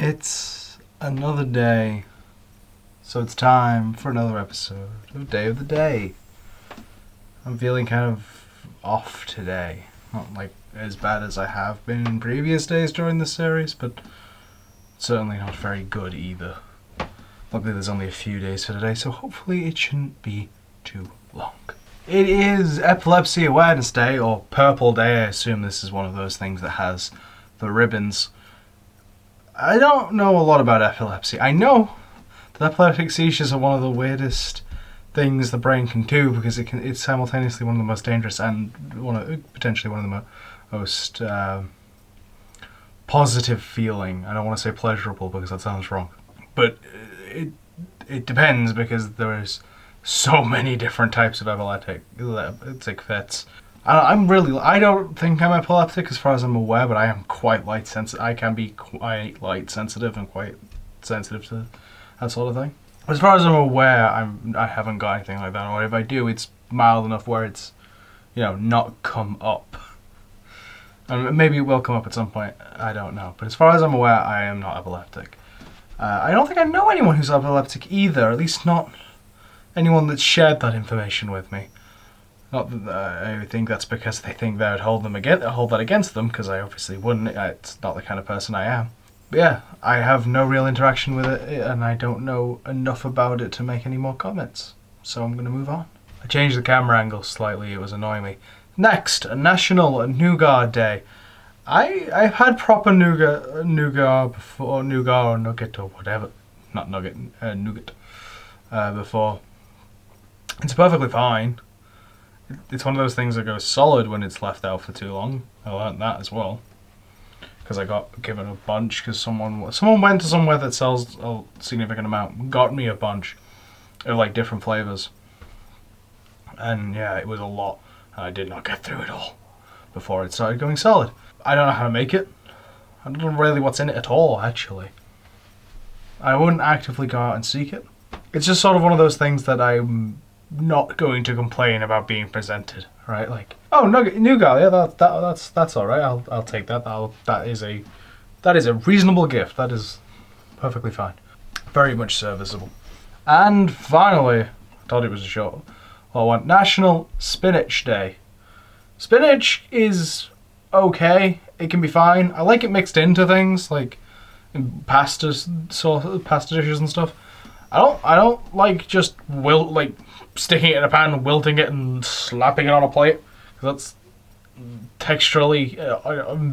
It's another day, so it's time for another episode of Day of the Day. I'm feeling kind of off today. Not like as bad as I have been in previous days during this series, but certainly not very good either. Luckily there's only a few days for today, so hopefully it shouldn't be too long. It is Epilepsy Awareness Day, or Purple Day. I assume this is one of those things that has the ribbons. I don't know a lot about epilepsy. I know that epileptic seizures are one of the weirdest things the brain can do, because it's simultaneously one of the most dangerous and potentially one of the most positive feeling. I don't want to say pleasurable because that sounds wrong, but it depends, because there's so many different types of epileptic fits. I don't think I'm epileptic as far as I'm aware, but I am quite light sensitive. I can be quite light sensitive and quite sensitive to that sort of thing. As far as I'm aware, I haven't got anything like that, or if I do, it's mild enough where it's, not come up. And maybe it will come up at some point, I don't know. But as far as I'm aware, I am not epileptic. I don't think I know anyone who's epileptic either, at least not anyone that's shared that information with me. Not that I think that's because they think that I'd hold that against them, because I obviously wouldn't. It's not the kind of person I am. But yeah, I have no real interaction with it, and I don't know enough about it to make any more comments. So I'm going to move on. I changed the camera angle slightly, it was annoying me. Next, National Nougat Day. I've had proper nougat before, nougat or nugget or whatever. Not nugget, nougat before. It's perfectly fine. It's one of those things that goes solid when it's left out for too long. I learned that as well, because I got given a bunch because someone went to somewhere that sells a significant amount, got me a bunch of like different flavors, and yeah, it was a lot. I did not get through it all before it started going solid. I don't know how to make it. I don't know really what's in it at all, actually. I wouldn't actively go out and seek it. It's just sort of one of those things that I'm not going to complain about being presented, right? Like, oh, nougat, yeah, that's all right. I'll take that. That is a reasonable gift. That is perfectly fine. Very much serviceable. And finally, I thought it was a short one. National Spinach Day. Spinach is okay. It can be fine. I like it mixed into things like in pasta dishes and stuff. I don't like just sticking it in a pan, wilting it, and slapping it on a plate, because that's texturally,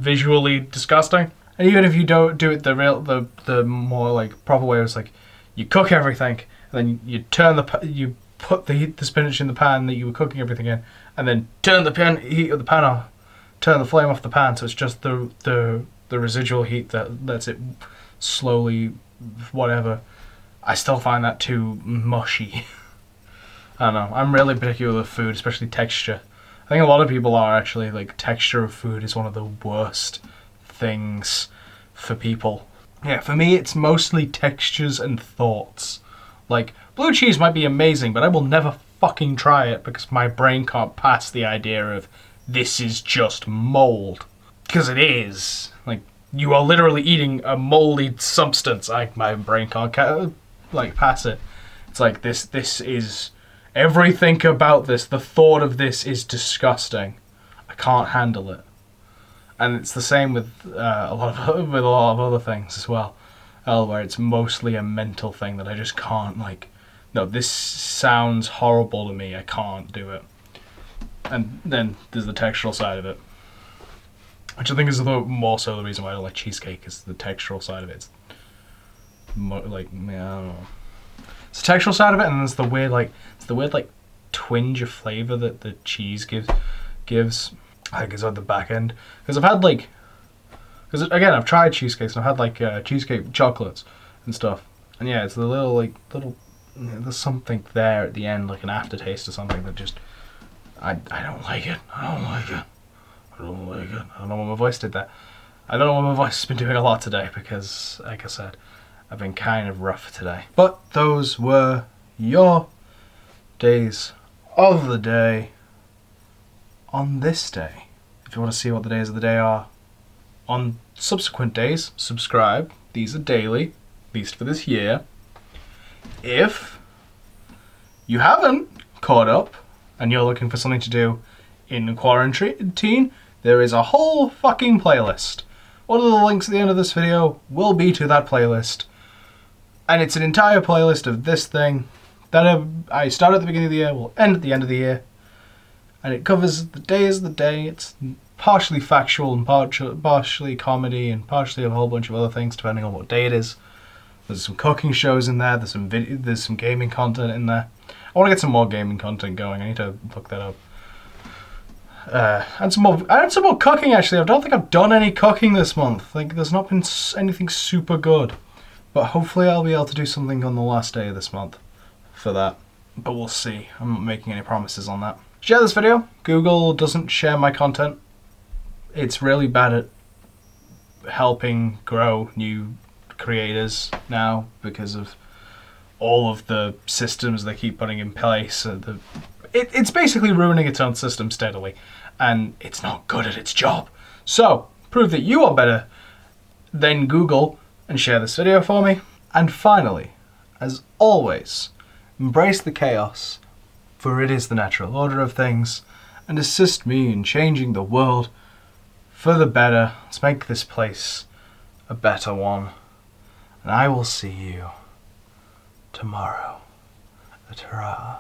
visually disgusting. And even if you don't do it the more like proper way, it's like you cook everything, and then you put the spinach in the pan that you were cooking everything in, and then turn the heat of the pan off, turn the flame off the pan, so it's just the residual heat that lets it slowly, whatever. I still find that too mushy. I don't know. I'm really particular with food, especially texture. I think a lot of people are actually. Like, texture of food is one of the worst things for people. Yeah, for me, it's mostly textures and thoughts. Like, blue cheese might be amazing, but I will never fucking try it because my brain can't pass the idea of this is just mold. Because it is. Like, you are literally eating a moldy substance. My brain can't pass it. It's like this is everything about this. The thought of this is disgusting. I can't handle it. And it's the same with a lot of other things as well, where it's mostly a mental thing that I just can't no, this sounds horrible to me. I can't do it. And then there's the textural side of it, which I think is more so the reason why I don't like cheesecake, is the textural side of it. It's I don't know. It's the textural side of it, and there's the weird twinge of flavor that the cheese gives. I think it's at the back end, because I've had because again, I've tried cheesecakes, and I've had cheesecake chocolates and stuff, and yeah, it's the little there's something there at the end, like an aftertaste or something that just I don't like it. I don't like it. I don't know why my voice did that. I don't know why my voice has been doing a lot today, because, like I said, I've been kind of rough today. But those were your days of the day on this day. If you want to see what the days of the day are on subsequent days, subscribe. These are daily, at least for this year. If you haven't caught up and you're looking for something to do in quarantine, there is a whole fucking playlist. One of the links at the end of this video will be to that playlist. And it's an entire playlist of this thing that I start at the beginning of the year, will end at the end of the year. And it covers the day as the day. It's partially factual and partially comedy and partially a whole bunch of other things depending on what day it is. There's some cooking shows in there. There's some gaming content in there. I want to get some more gaming content going. I need to look that up. And some more cooking actually. I don't think I've done any cooking this month. Like there's not been anything super good. But hopefully I'll be able to do something on the last day of this month for that. But we'll see. I'm not making any promises on that. Share this video. Google doesn't share my content. It's really bad at helping grow new creators now because of all of the systems they keep putting in place. It's basically ruining its own system steadily, and it's not good at its job. So, prove that you are better than Google and share this video for me. And finally, as always, embrace the chaos, for it is the natural order of things, and assist me in changing the world for the better. Let's make this place a better one. And I will see you tomorrow. Ta-ra.